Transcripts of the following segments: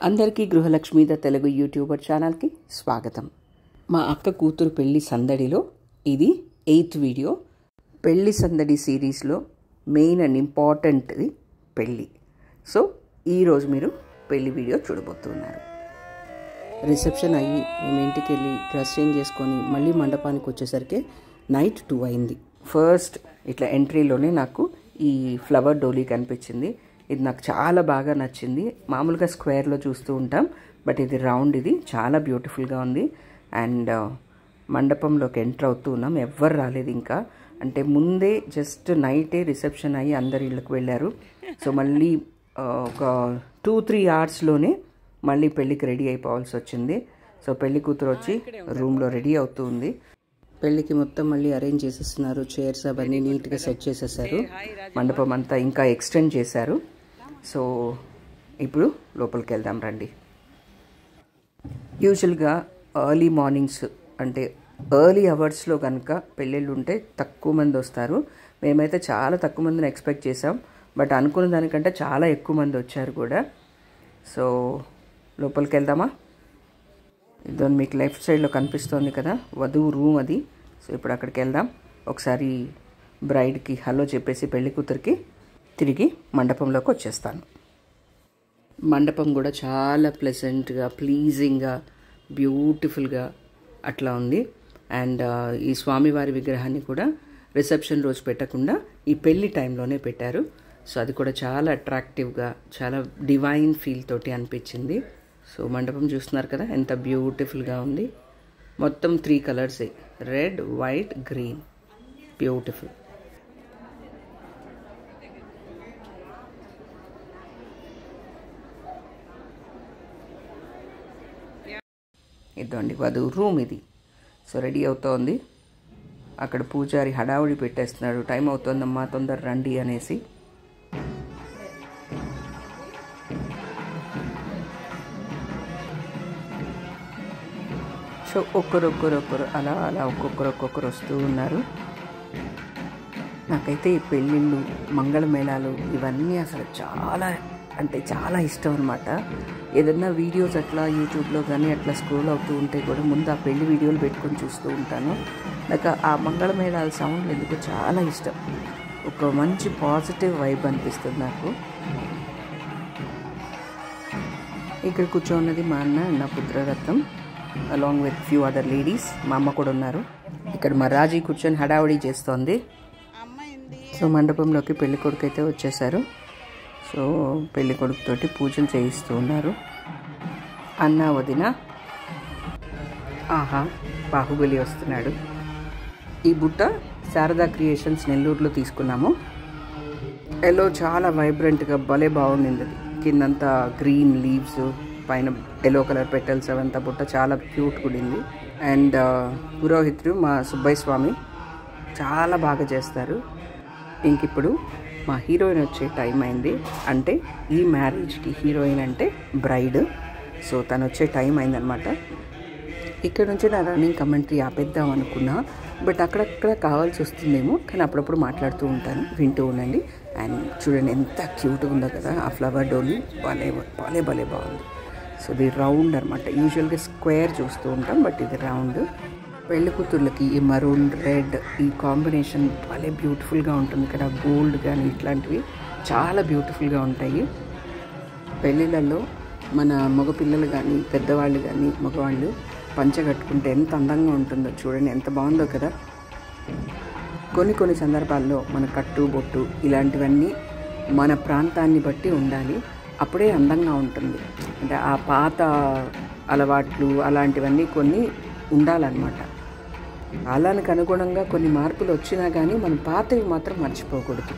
అందరికీ గృహలక్ష్మి the Telugu YouTuber ఛానల్కి స్వాగతం. మా అక్క కూతురు పెళ్లి సందడిలో ఇది 8th వీడియో. పెళ్లి సందడి సిరీస్లో మెయిన్ అండ్ ఇంపార్టెంట్ది పెళ్ళి. సో ఈరోజు మీరు పెళ్లి వీడియో చూడబోతున్నారు. రిసెప్షన్ అయ్యి మేము ఇంటికి వెళ్ళి డ్రెస్ చేంజ్ చేసుకొని మళ్ళీ మండపానికి వచ్చేసరికి నైట్ 2 అయింది. ఫస్ట్ ఇట్లా ఎంట్రీలోనే నాకు ఈ ఫ్లవర్ డోలీ కనిపించింది. ఇది నాకు చాలా బాగా నచ్చింది. మామూలుగా స్క్వేర్లో చూస్తూ ఉంటాం, బట్ ఇది రౌండ్, ఇది చాలా బ్యూటిఫుల్గా ఉంది. అండ్ మండపంలోకి ఎంటర్ అవుతూ ఉన్నాం. ఎవ్వరు రాలేదు ఇంకా, అంటే ముందే జస్ట్ నైటే రిసెప్షన్ అయ్యి అందరి ఇళ్ళకి వెళ్ళారు. సో మళ్ళీ ఒక 2-3 అవర్స్లోనే మళ్ళీ పెళ్ళికి రెడీ అయిపోవాల్సి వచ్చింది. సో పెళ్లి కూతురు వచ్చి రూమ్లో రెడీ అవుతూ ఉంది. పెళ్ళికి మొత్తం మళ్ళీ అరేంజ్ చేసేస్తున్నారు. చైర్స్ అవన్నీ నీట్గా సెట్ చేసేసారు. మండపం అంతా ఇంకా ఎక్స్టెండ్ చేశారు. సో ఇప్పుడు లోపలికి వెళ్దాం రండి. యూజువల్గా ఎర్లీ మార్నింగ్స్ అంటే ఎర్లీ అవర్స్లో కనుక పెళ్ళిళ్ళు ఉంటే తక్కువ మంది వస్తారు. మేమైతే చాలా తక్కువ మందిని ఎక్స్పెక్ట్ చేసాం, బట్ అనుకున్న దానికంటే చాలా ఎక్కువ మంది వచ్చారు కూడా. సో లోపలికి వెళ్దామా? ఇదో మీకు లెఫ్ట్ సైడ్లో కనిపిస్తోంది కదా వధువు రూమ్ అది. సో ఇప్పుడు అక్కడికి వెళ్దాం. ఒకసారి బ్రైడ్కి హలో చెప్పేసి పెళ్లి కూతురికి తిరిగి మండపంలోకి వచ్చేస్తాను. మండపం కూడా చాలా ప్లెజెంట్గా, ప్లీజింగ్గా, బ్యూటిఫుల్గా అట్లా ఉంది. అండ్ ఈ స్వామివారి విగ్రహాన్ని కూడా రిసెప్షన్ రోజు పెట్టకుండా ఈ పెళ్లి టైంలోనే పెట్టారు. సో అది కూడా చాలా అట్రాక్టివ్గా, చాలా డివైన్ ఫీల్ తోటి అనిపించింది. సో మండపం చూస్తున్నారు కదా ఎంత బ్యూటిఫుల్గా ఉంది. మొత్తం 3 కలర్సే, రెడ్, వైట్, గ్రీన్, బ్యూటిఫుల్. ఇదండి వధువు రూమ్ ఇది. సో రెడీ అవుతోంది. అక్కడ పూజారి హడావుడి పెట్టేస్తున్నాడు, టైం అవుతోందమ్మా తొందర రండి అనేసి. సో ఒక్కరొక్కరు అలా ఒక్కొక్కరు వస్తూ ఉన్నారు. నాకైతే ఈ పెళ్ళిళ్ళు, మంగళమేళాలు ఇవన్నీ అసలు చాలా అంటే చాలా ఇష్టం అనమాట. ఏదన్నా వీడియోస్ అట్లా యూట్యూబ్లో కానీ అట్లా స్క్రోల్ అవుతూ ఉంటే కూడా ముందు ఆ పెళ్లి వీడియోలు పెట్టుకొని చూస్తూ ఉంటాను. నాకు ఆ మంగళమేళాల సౌండ్ ఎందుకు చాలా ఇష్టం. ఒక మంచి పాజిటివ్ వైబ్ అనిపిస్తుంది నాకు. ఇక్కడ కూర్చోన్నది మా అన్న, నా పుత్రరత్నం, along with few other ladies. మా అమ్మ కూడా ఉన్నారు. ఇక్కడ మా రాజీ కూర్చొని హడావుడి చేస్తోంది. సో మండపంలోకి పెళ్లి కొడుకు అయితే వచ్చేసారు. సో పెళ్లి కొడుకుతోటి పూజలు చేయిస్తూ ఉన్నారు. అన్న వదిన, ఆహా బాహుబలి వస్తున్నాడు. ఈ బుట్ట శారదా క్రియేషన్స్ నెల్లూరులో తీసుకున్నాము. ఎల్లో చాలా వైబ్రెంట్గా భలే బాగుండింది. కిందంతా గ్రీన్ లీవ్స్, పైన ఎల్లో కలర్ పెటల్స్, అవంతా బుట్ట చాలా క్యూట్ కూడింది. అండ్ పురోహితుడు మా సుబ్బయ్య స్వామి చాలా బాగా చేస్తారు. ఇంకిప్పుడు మా హీరోయిన్ వచ్చే టైం అయింది. అంటే ఈ మ్యారేజ్కి హీరోయిన్ అంటే బ్రైడ్. సో తను వచ్చే టైం అయిందనమాట. ఇక్కడ నుంచి నా రన్నింగ్ కమెంటరీ ఆపేద్దాం అనుకున్నా, బట్ అక్కడక్కడ కావాల్సి వస్తుందేమో, కానీ అప్పుడప్పుడు మాట్లాడుతూ ఉంటాను, వింటూ ఉండండి. అండ్ చూడండి ఎంత క్యూట్గా ఉందో కదా ఆ ఫ్లవర్ డోలీ, భలే బాగుంది. సో ఇది రౌండ్ అనమాట. యూజువల్గా స్క్వేర్ చూస్తూ ఉంటాం, బట్ ఇది రౌండ్. పెళ్లి కూతుర్లకి ఈ మరూన్, రెడ్ ఈ కాంబినేషన్ భలే బ్యూటిఫుల్గా ఉంటుంది కదా. గోల్డ్ కానీ ఇట్లాంటివి చాలా బ్యూటిఫుల్గా ఉంటాయి. పెళ్ళిళ్ళల్లో మన మగపిల్లలు కానీ పెద్దవాళ్ళు కానీ మగవాళ్ళు పంచ కట్టుకుంటే ఎంత అందంగా ఉంటుందో చూడండి, ఎంత బాగుందో కదా. కొన్ని సందర్భాల్లో మన కట్టు బొట్టు ఇలాంటివన్నీ మన ప్రాంతాన్ని బట్టి ఉండాలి, అప్పుడే అందంగా ఉంటుంది. అంటే ఆ పాత అలవాట్లు అలాంటివన్నీ కొన్ని ఉండాలన్నమాట. కాలానికి అనుగుణంగా కొన్ని మార్పులు వచ్చినా కానీ మనం పాతవి మాత్రం మర్చిపోకూడదు.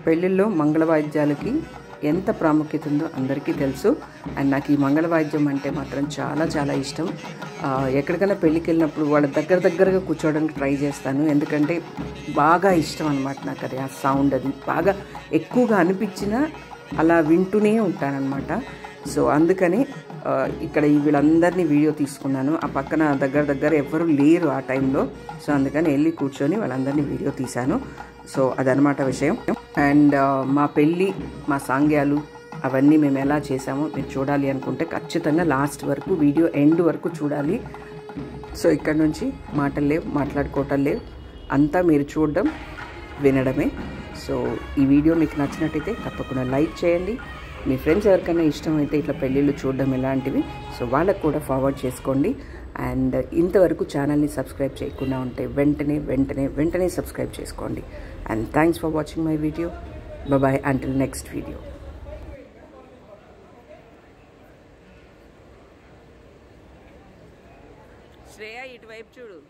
పెళ్ళిళ్ళలో మంగళవాయిద్యాలకి ఎంత ప్రాముఖ్యత ఉందో అందరికీ తెలుసు. అండ్ నాకు ఈ మంగళవాయిద్యం అంటే మాత్రం చాలా చాలా ఇష్టం. ఎక్కడికైనా పెళ్ళికి వెళ్ళినప్పుడు వాళ్ళ దగ్గరగా కూర్చోవడానికి ట్రై చేస్తాను. ఎందుకంటే బాగా ఇష్టం అనమాట నాకు అది. ఆ సౌండ్ అది బాగా ఎక్కువగా అనిపించినా అలా వింటూనే ఉంటానన్నమాట. సో అందుకని ఇక్కడ వీళ్ళందరినీ వీడియో తీసుకున్నాను. ఆ పక్కన దగ్గర ఎవ్వరూ లేరు ఆ టైంలో. సో అందుకని వెళ్ళి కూర్చొని వాళ్ళందరినీ వీడియో తీశాను. సో అదనమాట విషయం. అండ్ మా పెళ్ళి, మా సాంగ్యాలు అవన్నీ మేము ఎలా చేసామో మీరు చూడాలి అనుకుంటే ఖచ్చితంగా లాస్ట్ వరకు వీడియో ఎండ్ వరకు చూడాలి. సో ఇక్కడ నుంచి మాటలు లేవు, మాట్లాడుకోవటం లేవు, అంతా మీరు చూడడం వినడమే. సో ఈ వీడియో మీకు నచ్చినట్టయితే తప్పకుండా లైక్ చేయండి. మీ ఫ్రెండ్స్ ఎవరికైనా ఇష్టమైతే ఇట్లా పెళ్ళిళ్ళు చూడడం ఇలాంటివి సో వాళ్ళకు కూడా ఫార్వర్డ్ చేసుకోండి. అండ్ ఇంతవరకు ఛానల్ని సబ్స్క్రైబ్ చేయకుండా ఉంటే వెంటనే సబ్స్క్రైబ్ చేసుకోండి. And thanks for watching my video. Bye until next video. Shreya ఇటువైపు చూడు.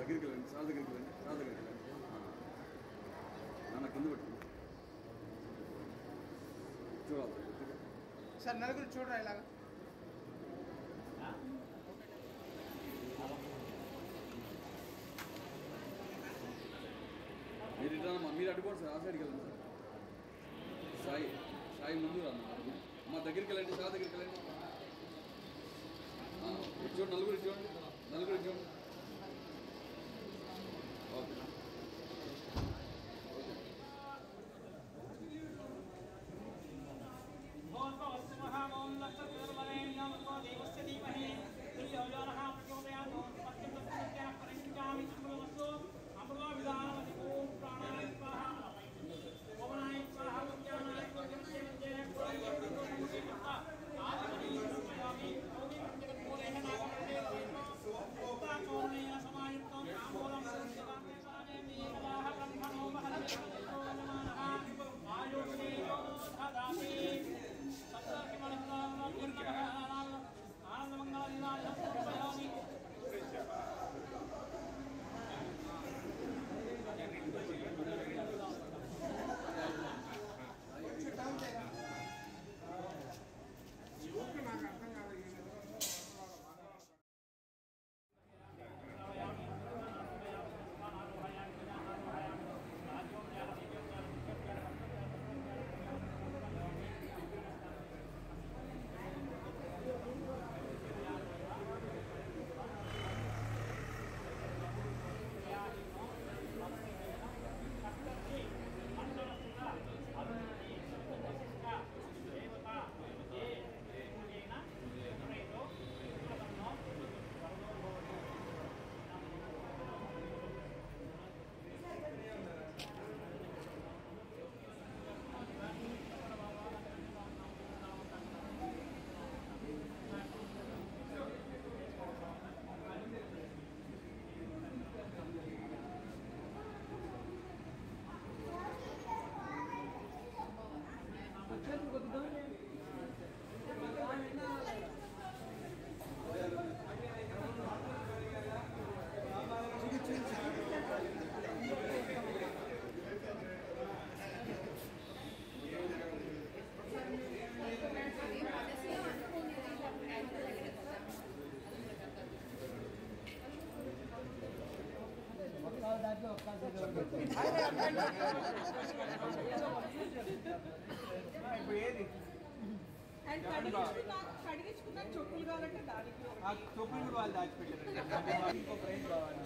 దగ్గరికి వెళ్ళండి, సార్ దగ్గరికి వెళ్ళండి, సార్ దగ్గరికి వెళ్ళండి. నాన్న కింద పెట్టండి. చూడాలి సార్, నలుగురు చూడరా ఇలాగా. మీరు ఇట్లా మీరు అడ్డుకోండి సార్, ఆ సైడ్కి వెళ్ళండి సార్. సాయి ముందు రాను మా దగ్గరికి వెళ్ళండి, సార్ దగ్గరికి వెళ్ళండి. చూడండి, నలుగురు చూడండి. Thank you. కడిగించుకున్న చెప్పులు కావాలంటే దానికి చెప్పులు కూడా వాళ్ళు దాచిపెట్టారు. ఇంకో ప్రైజ్ కావాలి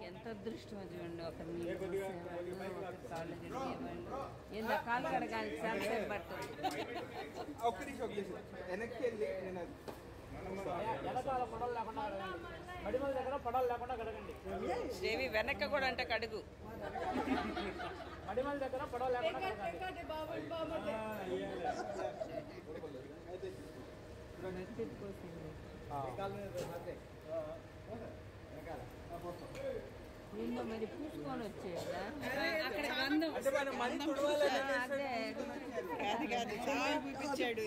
ఎంత అదృష్టం చూడండి. ఒక ఎంత కాలు కడగాలి చాలా పడుతుంది. ఒక్క నిమిషం వెనక్కి వెళ్ళి నేను వెనకాల పడవలు లేకుండా కడగండి. మడిమల దగ్గర పడవలు లేకుండా కడగండి. దేవి వెనక కూడా అంటే కడుగు. మడిమల దగ్గర పడవలు లేకుండా కడగండి. నిన్న మరి పూసుకొని వచ్చేదా చూపించాడు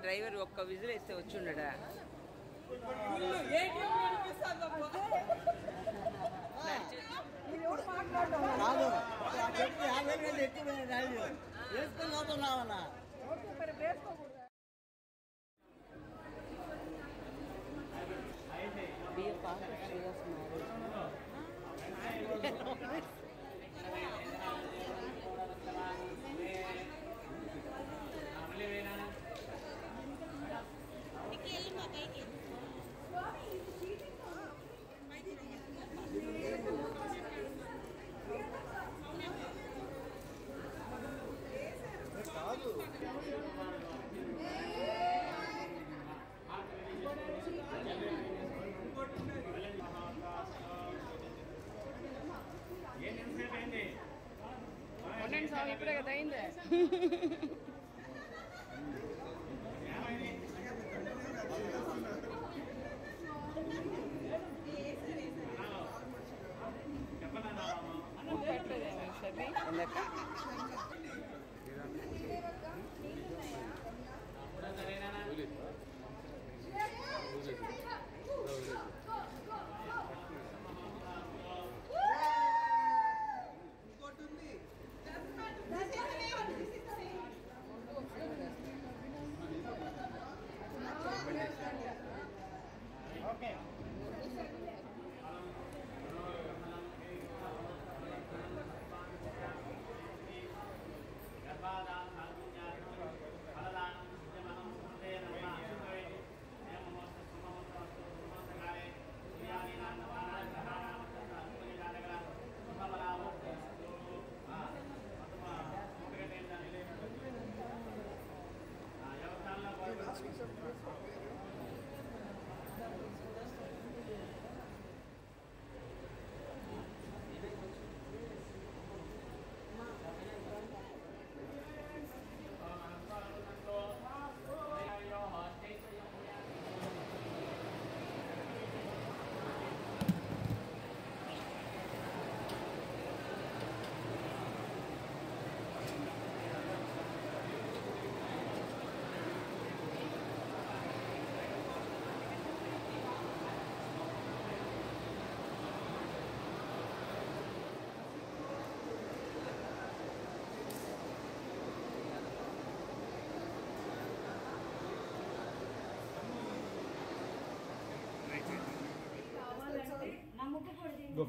డ్రైవర్ ఒక్క విజిల్ వేస్తే వచ్చి ఉండడా. ఇప్పుడే కదా అయిందే.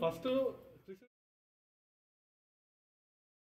ఫస్ట్